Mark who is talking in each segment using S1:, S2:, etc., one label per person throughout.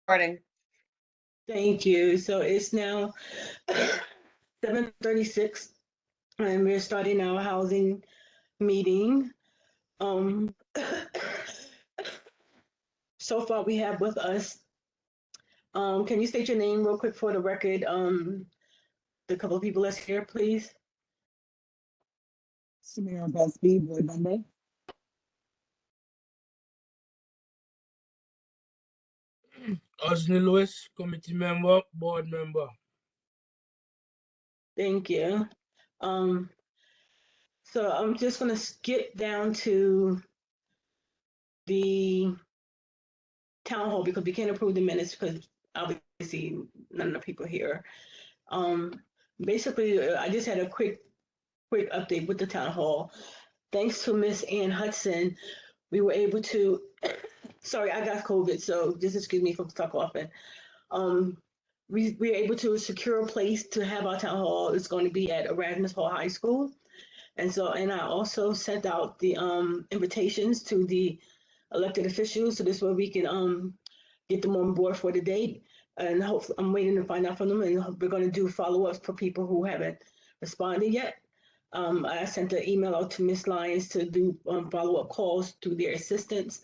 S1: Recording.
S2: Thank you. So it's now 7:36, and we're starting our housing meeting. Um, so far we have with us. Can you state your name real quick for the record? The couple of people that's here, please.
S3: Samira Busby, board member.
S4: Osney Lewis, committee member, board member.
S2: Thank you. Um, so I'm just gonna skip down to the town hall because we can't approve the minutes because obviously none of the people here. Um, basically, I just had a quick update with the town hall. Thanks to Miss Ann Hudson, we were able to. Sorry, I got COVID, so just excuse me for talk often. Um, we were able to secure a place to have our town hall. It's going to be at Erasmus Hall High School, and I also sent out the invitations to the elected officials, so this way we can get them on board for the date. And hopefully, I'm waiting to find out from them, and we're going to do follow-ups for people who haven't responded yet. I sent an email out to Miss Lyons to do follow-up calls to their assistants,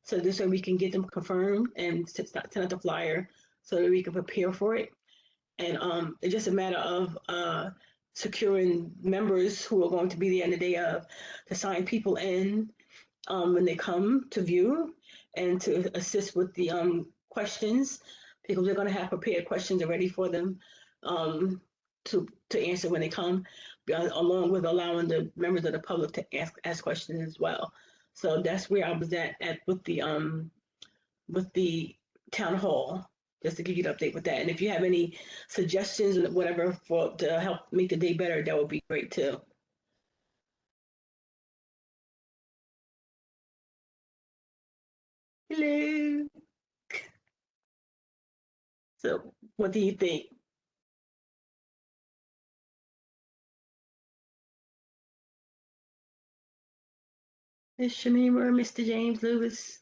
S2: so this way we can get them confirmed and send out the flyer so that we can prepare for it. And it's just a matter of securing members who are going to be there on the day of to sign people in when they come to view and to assist with the questions, because we're going to have prepared questions already for them to answer when they come, along with allowing the members of the public to ask questions as well. So that's where I was at with the town hall, just to give you an update with that. And if you have any suggestions or whatever for to help make the day better, that would be great too. Hello. So what do you think? Miss Shamima or Mr. James Lewis?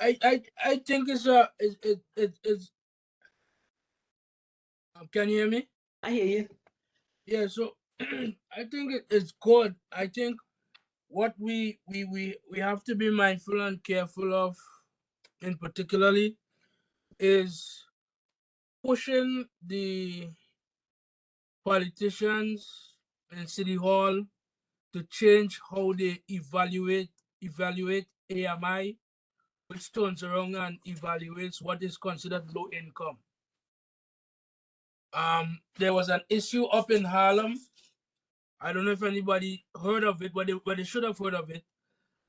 S4: I think it's can you hear me?
S2: I hear you.
S4: Yeah, so I think it's good. I think what we have to be mindful and careful of in particularly is pushing the politicians in City Hall to change how they evaluate AMI, which turns around and evaluates what is considered low income. There was an issue up in Harlem. I don't know if anybody heard of it, but they should have heard of it.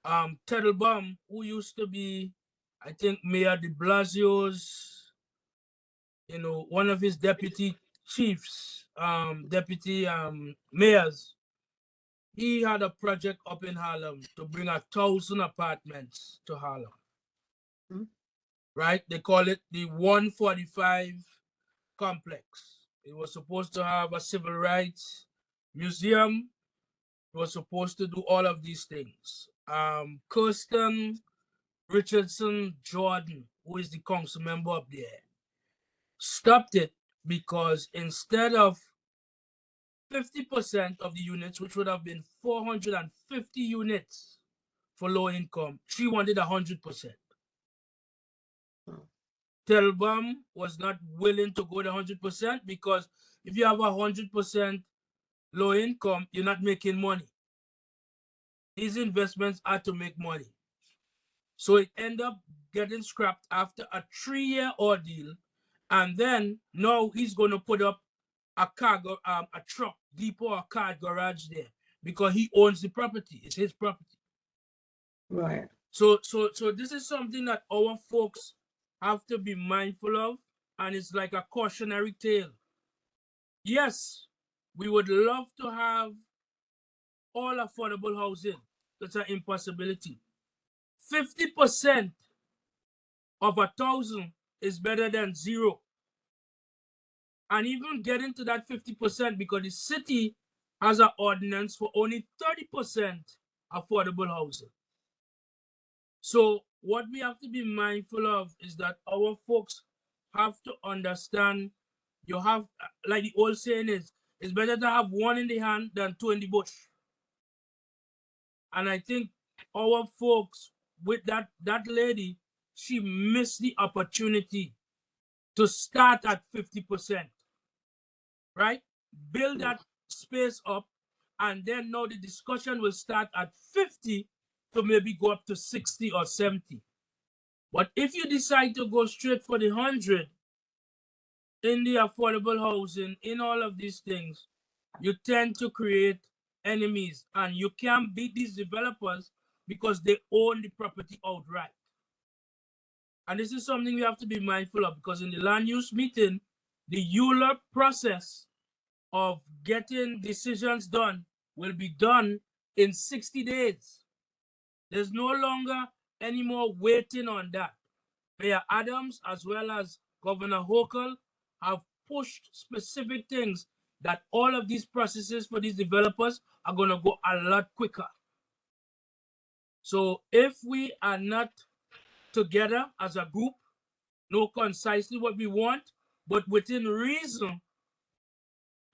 S4: Teitelbaum, who used to be, I think, Mayor de Blasio's, one of his deputy chiefs, deputy mayors, he had a project up in Harlem to bring 1,000 apartments to Harlem.
S2: Mm-hmm.
S4: Right? They call it the 145 complex. It was supposed to have a civil rights museum. It was supposed to do all of these things. Kirsten Richardson Jordan, who is the council member up there, stopped it because instead of 50% of the units, which would have been 450 units for low income, she wanted 100%. Teitelbaum was not willing to go to 100% because if you have 100% low income, you're not making money. These investments are to make money. So it ended up getting scrapped after a 3-year ordeal. And then now he's going to put up a truck depot, a car garage there because he owns the property. It's his property.
S2: Right.
S4: So this is something that our folks have to be mindful of, and it's like a cautionary tale. Yes, we would love to have all affordable housing. That's an impossibility. 50% of 1,000 is better than 0. And even getting to that 50%, because the city has an ordinance for only 30% affordable housing. So what we have to be mindful of is that our folks have to understand you have, like the old saying is, it's better to have one in the hand than two in the bush. And I think our folks with that lady, she missed the opportunity to start at 50%, right? Build that space up, and then now the discussion will start at 50 to maybe go up to 60 or 70. But if you decide to go straight for the 100 in the affordable housing, in all of these things, you tend to create enemies, and you can't beat these developers because they own the property outright. And this is something we have to be mindful of, because in the land use meeting, the ULURP process of getting decisions done will be done in 60 days. There's no longer any more waiting on that. Mayor Adams, as well as Governor Hochul, have pushed specific things that all of these processes for these developers are going to go a lot quicker. So if we are not together as a group, know concisely what we want, but within reason,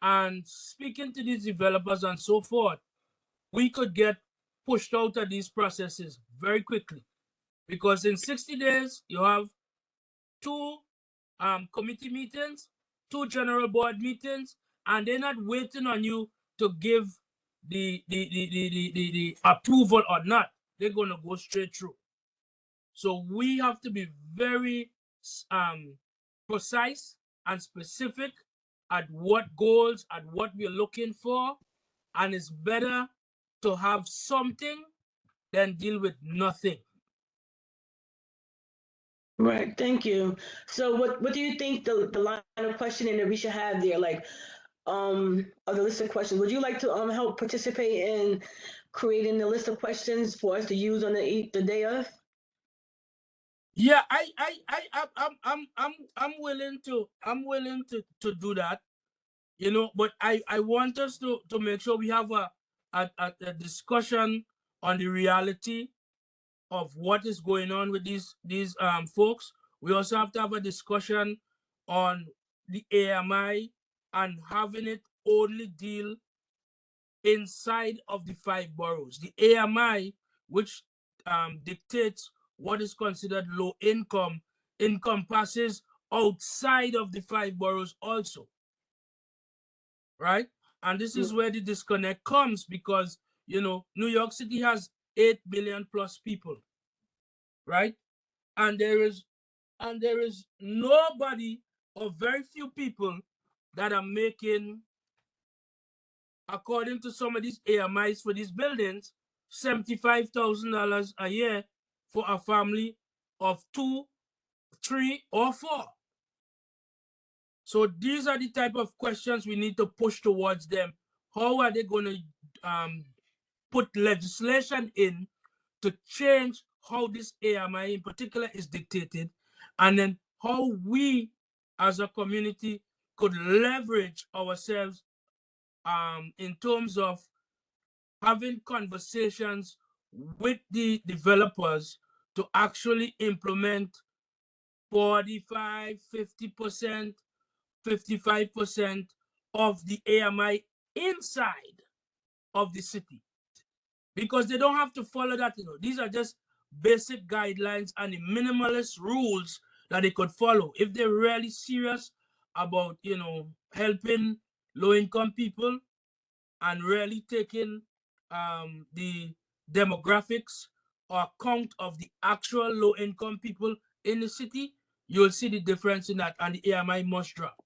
S4: and speaking to these developers and so forth, we could get pushed out of these processes very quickly. Because in 60 days, you have 2 committee meetings, 2 general board meetings, and they're not waiting on you to give the approval or not. They're going to go straight through. So we have to be very precise and specific at what goals, at what we're looking for, and it's better to have something than deal with nothing.
S2: Right, thank you. So what do you think the line of questioning that we should have there, like, of the list of questions? Would you like to help participate in creating the list of questions for us to use on the day of?
S4: Yeah, I'm willing to do that, you know, but I want us to make sure we have a discussion on the reality of what is going on with these folks. We also have to have a discussion on the AMI and having it only deal inside of the 5 boroughs. The AMI, which dictates what is considered low income, encompasses outside of the 5 boroughs also, right? And this is where the disconnect comes, because, you know, New York City has 8 million plus people, right? And there is nobody or very few people that are making, according to some of these AMIs for these buildings, $75,000 a year for a family of 2, 3, or 4. So these are the type of questions we need to push towards them. How are they going to put legislation in to change how this AMI in particular is dictated, and then how we as a community could leverage ourselves in terms of having conversations with the developers to actually implement 45, 50%, 55% of the AMI inside of the city. Because they don't have to follow that, you know. These are just basic guidelines and the minimalist rules that they could follow. If they're really serious about, you know, helping low-income people and really taking the demographics or account of the actual low-income people in the city, you'll see the difference in that, and the AMI must drop.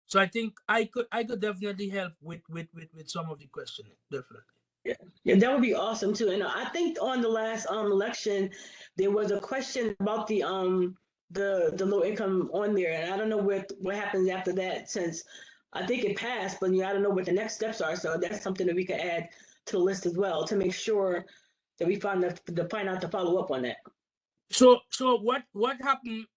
S4: So I think I could definitely help with some of the questioning, definitely.
S2: Yeah, that would be awesome too. And I think on the last election, there was a question about the low income on there, and I don't know what happens after that, since I think it passed, but yeah, I don't know what the next steps are. So that's something that we could add to the list as well to make sure that we find out to follow up on that.
S4: So what happened?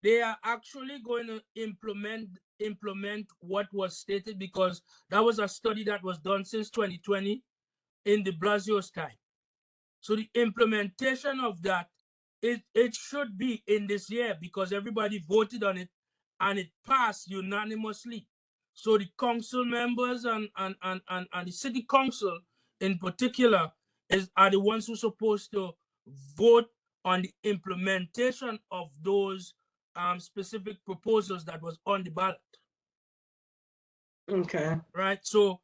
S4: They are actually going to implement implement what was stated, because that was a study that was done since 2020 in de Blasio's time. So the implementation of that, it should be in this year because everybody voted on it and it passed unanimously. So the council members and the city council in particular are the ones who are supposed to vote on the implementation of those specific proposals that was on the ballot.
S2: Okay.
S4: Right. So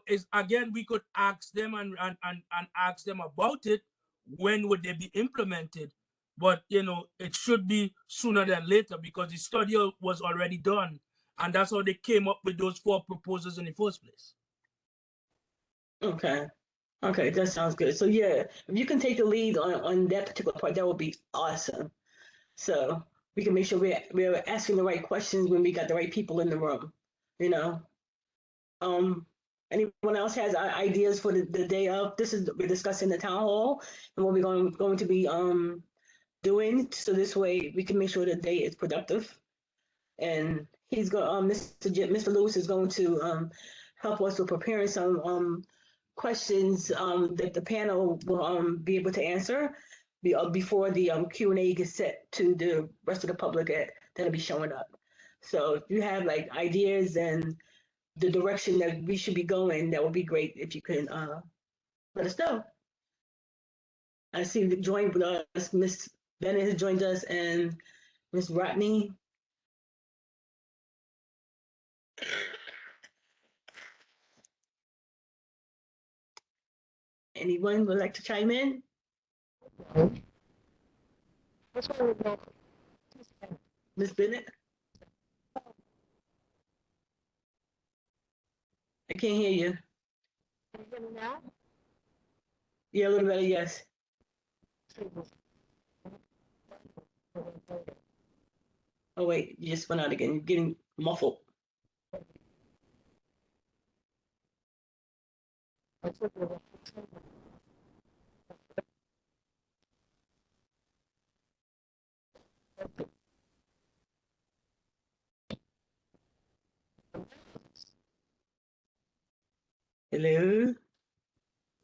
S4: is again, we could ask them and ask them about it. When would they be implemented? But you know, it should be sooner than later because the study was already done, and that's how they came up with those 4 proposals in the first place.
S2: Okay. Okay, that sounds good. So yeah, if you can take the lead on that particular part, that would be awesome. So we can make sure we're asking the right questions when we got the right people in the room. You know. Anyone else has ideas for the day of? This is we're discussing the town hall and what we're going to be doing. So this way we can make sure the day is productive. And he's going. Mr. Lewis is going to help us with preparing some questions that the panel will be able to answer before the Q&A gets set to the rest of the public that'll be showing up. So if you have like ideas and the direction that we should be going, that would be great if you can let us know. I see that joined with us, Miss Bennett has joined us and Miss Rodney. Anyone would like to chime in? Miss Bennett? I can't hear you. Yeah, a little better, yes. Oh wait, you just went out again. You're getting muffled. Hello?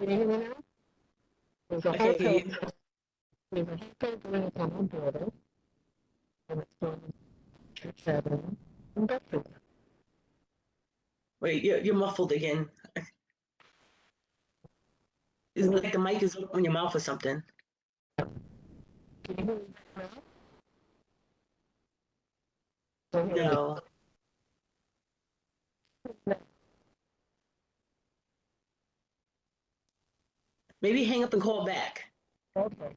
S3: Can you hear me now? There's a
S2: I can't hear
S3: hotel.
S2: you.
S3: There's a hotel going on my border, and it's on Church Avenue in Bedford.
S2: Wait, you're muffled again. It's like the mic is on your mouth or something.
S3: Can you hear me now? Don't hear me.
S2: No. Maybe hang up and call back.
S3: Okay.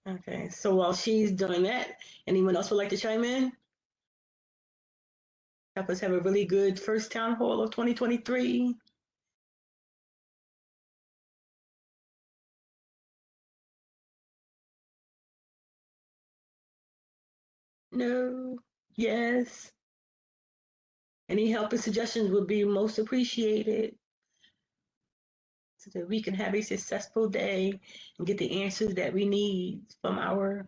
S2: Okay, so while she's doing that, anyone else would like to chime in? Help us have a really good first town hall of 2023. No, yes. Any help and suggestions would be most appreciated so that we can have a successful day and get the answers that we need from our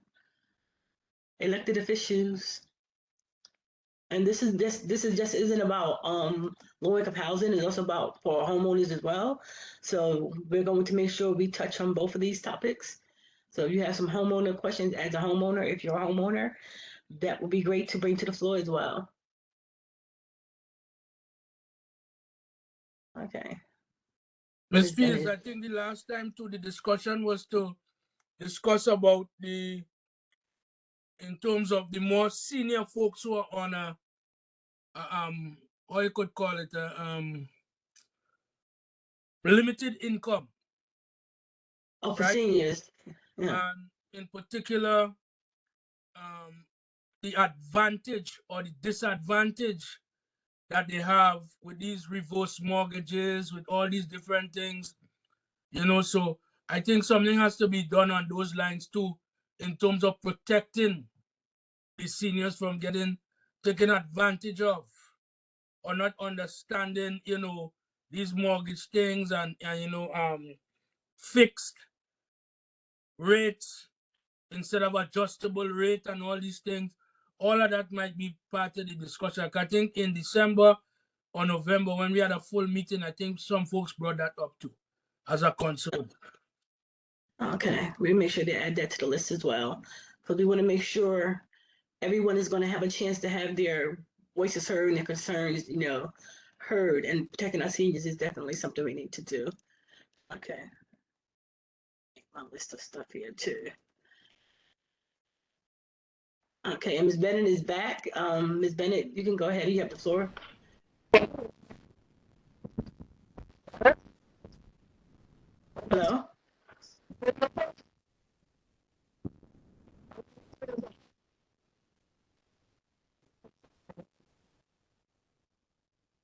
S2: elected officials. And this is just isn't about low income housing, it's also about for homeowners as well. So we're going to make sure we touch on both of these topics. So if you have some homeowner questions as a homeowner, if you're a homeowner, that would be great to bring to the floor as well. Okay.
S4: Ms. Fields, I think the last time too, the discussion was to discuss about in terms of the more senior folks who are on how you could call it, limited income.
S2: Oh, for
S4: right?
S2: seniors. Yeah.
S4: And in particular, the advantage or the disadvantage that they have with these reverse mortgages, with all these different things, you know. So I think something has to be done on those lines too, in terms of protecting the seniors from getting taken advantage of or not understanding, you know, these mortgage things and you know, fixed rates instead of adjustable rate and all these things. All of that might be part of the discussion. I think in December or November, when we had a full meeting, I think some folks brought that up too as a concern.
S2: Okay, we make sure to add that to the list as well, because we want to make sure everyone is going to have a chance to have their voices heard and their concerns, heard. And protecting our seniors is definitely something we need to do. Okay, my list of stuff here too. Okay, and Ms. Bennett is back. Ms. Bennett, you can go ahead. You have the floor. Hello?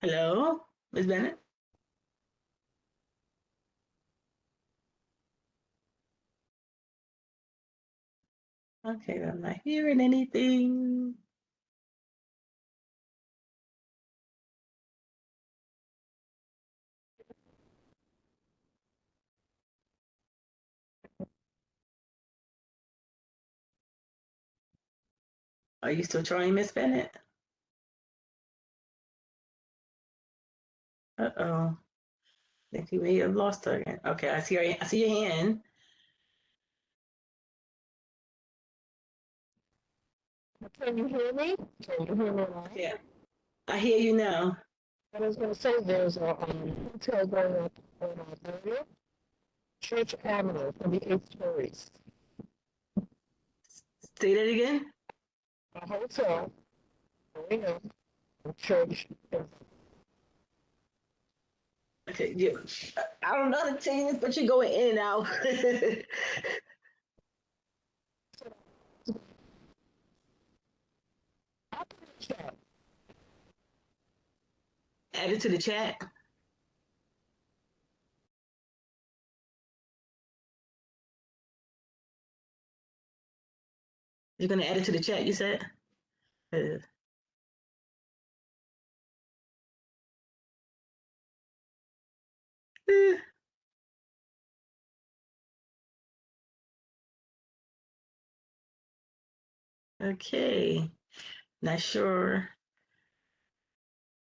S2: Hello, Ms. Bennett? Okay, I'm not hearing anything. Are you still trying, Ms. Bennett? Uh-oh. I think you may have lost her again. Okay, I see your hand.
S3: Can you hear me? Can you hear me now?
S2: Yeah, I hear you now.
S3: I was going to say there's a hotel going up on area, Church Avenue, for the 8 stories.
S2: Say that again.
S3: A hotel going up on Church.
S2: Okay, yeah. I don't know how to change this, but you're going in and out. Add it to the chat. You're gonna add it to the chat, you said? Eh. Okay, not sure.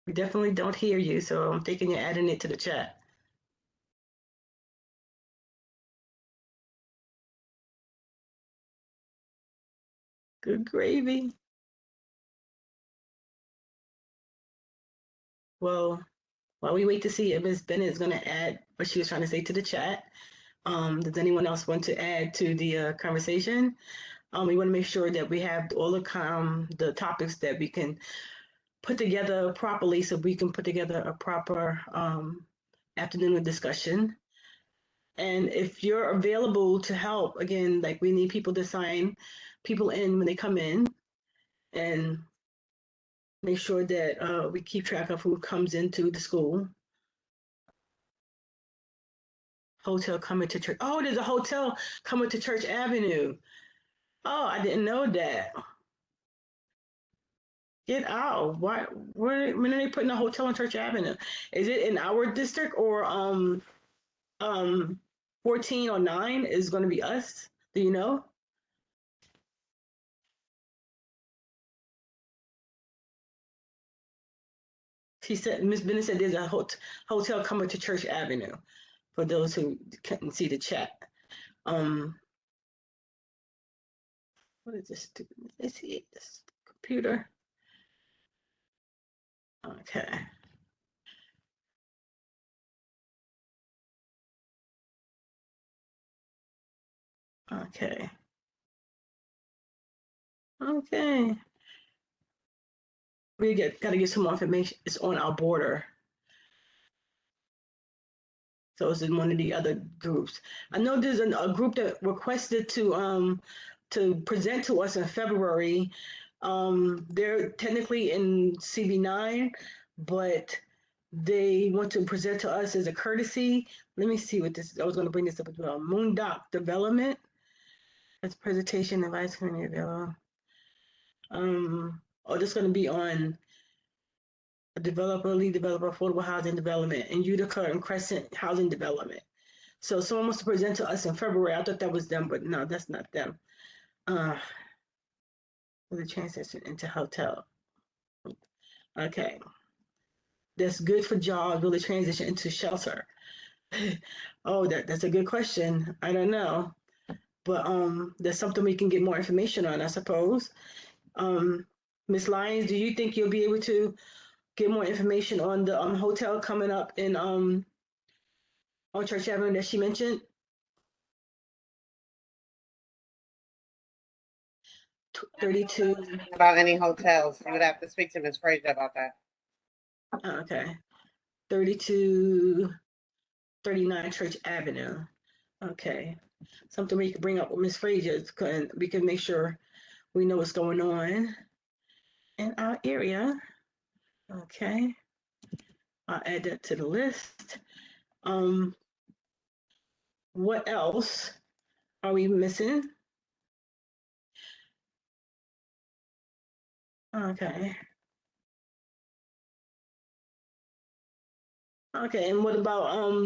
S2: We definitely don't hear you, so I'm thinking you're adding it to the chat. Good gravy. Well, while we wait to see if Ms. Bennett is gonna add what she was trying to say to the chat, does anyone else want to add to the conversation? We want to make sure that we have all the topics that we can put together properly, so we can put together a proper afternoon of discussion. And if you're available to help, again, like we need people to sign people in when they come in, and make sure that we keep track of who comes into the school. Hotel coming to church. Oh, there's a hotel coming to Church Avenue. Oh, I didn't know that. Get out. Why? When are they putting a hotel on Church Avenue? Is it in our district, or 14 or 9 is going to be us? Do you know? She said, Miss Bennett said there's a hotel coming to Church Avenue, for those who couldn't see the chat. What is this stupid? Let's see this computer. Okay. Okay. Okay. We gotta get some more information. It's on our border. So it's in one of the other groups. I know there's a group that requested to present to us in February. They're technically in CV9, but they want to present to us as a courtesy. Let me see what this. I was going to bring this up as well. Moondoc Development. That's presentation advice community available. Oh, this is going to be on a lead developer, affordable housing development, and Utica and Crescent housing development. So someone wants to present to us in February. I thought that was them, but no, that's not them. For the transition into hotel. Okay. That's good for jobs. Will the transition into shelter? Oh, that's a good question. I don't know. But that's something we can get more information on, I suppose. Ms. Lyons, do you think you'll be able to get more information on the hotel coming up in on Church Avenue that she mentioned? 32.
S1: About any hotels. You would have to speak to Ms. Frazier about that.
S2: Okay. 32, 39 Church Avenue. Okay. Something we can bring up with Ms. Frazier. We can make sure we know what's going on in our area. Okay. I'll add that to the list. What else are we missing? Okay. Okay, and what about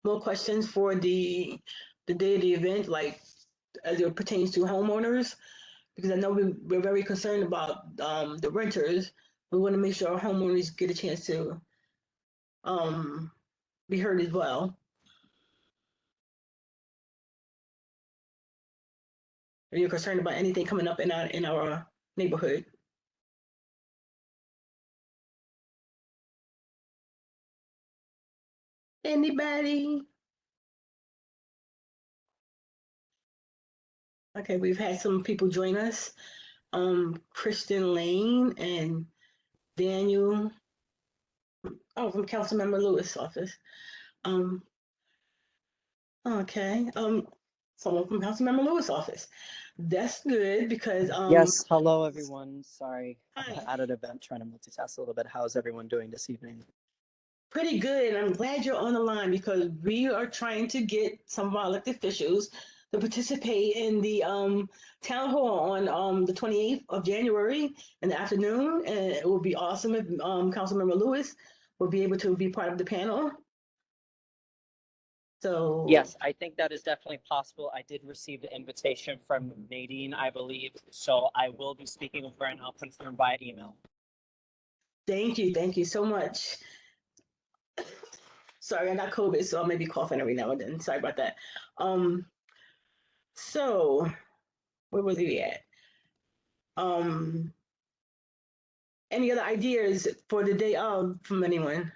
S2: more questions for the day of the event, like as it pertains to homeowners? Because I know we're very concerned about the renters. We want to make sure our homeowners get a chance to be heard as well. Are you concerned about anything coming up in our neighborhood? Anybody? Okay, we've had some people join us. Kristen Lane and Daniel. Oh, from Councilmember Lewis' office. Okay. Someone from Councilmember Lewis' office. That's good because
S5: Yes, hello everyone. Sorry,
S2: Hi.
S5: I'm at an event trying to multitask a little bit. How's everyone doing this evening?
S2: Pretty good. I'm glad you're on the line because we are trying to get some of our elected officials to participate in the town hall on the 28th of January in the afternoon. And it would be awesome if Councilmember Lewis would be able to be part of the panel. So
S5: Yes, I think that is definitely possible. I did receive the invitation from Nadine, I believe, so I will be speaking with her and I'll confirm via email.
S2: thank you so much. Sorry, I got COVID, so I may be coughing every now and then. Sorry about that. So where was he at? Any other ideas for the day of from anyone?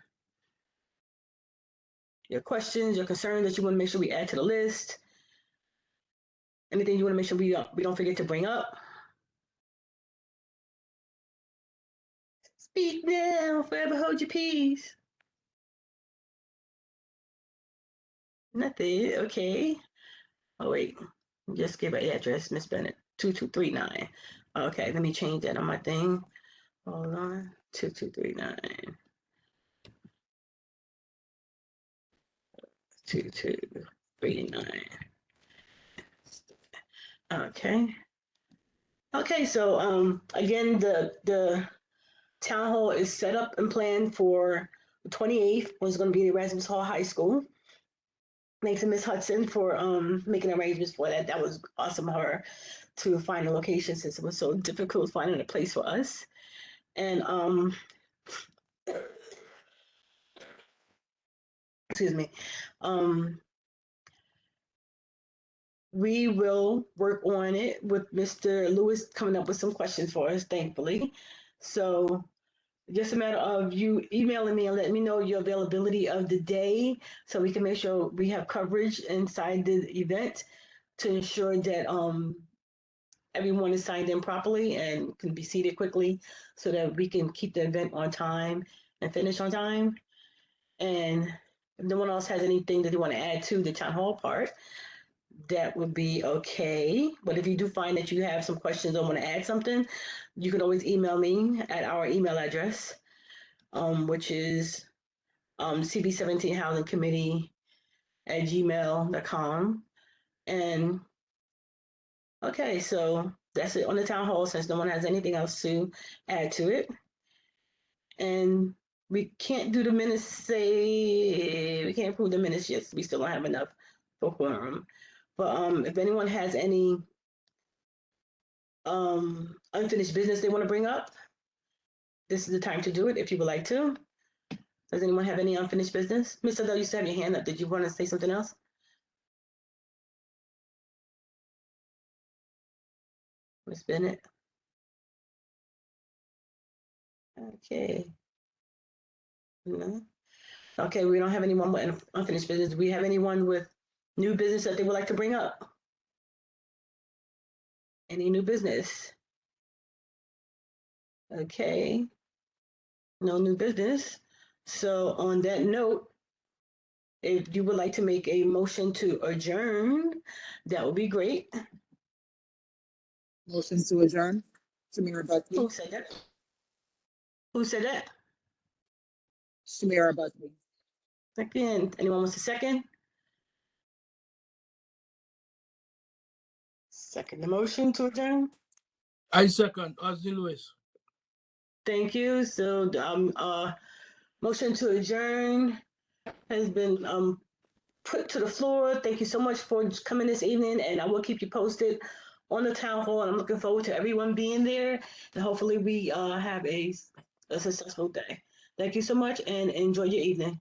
S2: Your questions, your concerns that you want to make sure we add to the list? Anything you want to make sure we don't forget to bring up? Speak now, forever hold your peace. Nothing, okay. Oh wait, just give an address, Miss Bennett, 2239. Okay, let me change that on my thing. Hold on, 2239. 2239. Okay. Okay, so again, the town hall is set up and planned for the 28th, was going to be at Erasmus Hall High School. Thanks to Miss Hudson for making arrangements for that. That was awesome of her to find a location since it was so difficult finding a place for us. And excuse me. We will work on it with Mr. Lewis coming up with some questions for us, thankfully. So just a matter of you emailing me and letting me know your availability of the day so we can make sure we have coverage inside the event to ensure that everyone is signed in properly and can be seated quickly so that we can keep the event on time and finish on time. And if no one else has anything that they want to add to the town hall part, that would be okay. But if you do find that you have some questions or want to add something, you can always email me at our email address, which is CB17 Housing Committee at gmail.com. And okay, so that's it on the town hall since no one has anything else to add to it. And We can't do the minutes, say, we can't approve the minutes yet. We still don't have enough for quorum. But if anyone has any unfinished business they want to bring up, this is the time to do it if you would like to. Does anyone have any unfinished business? Mr. Bell, you still have your hand up. Did you want to say something else? Ms. Bennett? Okay. No. Okay, we don't have anyone with unfinished business. Do we have anyone with new business that they would like to bring up? Any new business? Okay. No new business. So on that note, if you would like to make a motion to adjourn, that would be great.
S6: Motion to adjourn. Shamira Buckley.
S2: Who said that? Who said that?
S6: Shamira Buckley.
S2: Second. Anyone wants a second? Second the motion to adjourn.
S4: I second, Austin Lewis.
S2: Thank you. So motion to adjourn has been put to the floor. Thank you so much for coming this evening, and I will keep you posted on the town hall. And I'm looking forward to everyone being there, and hopefully we have a successful day. Thank you so much, and enjoy your evening.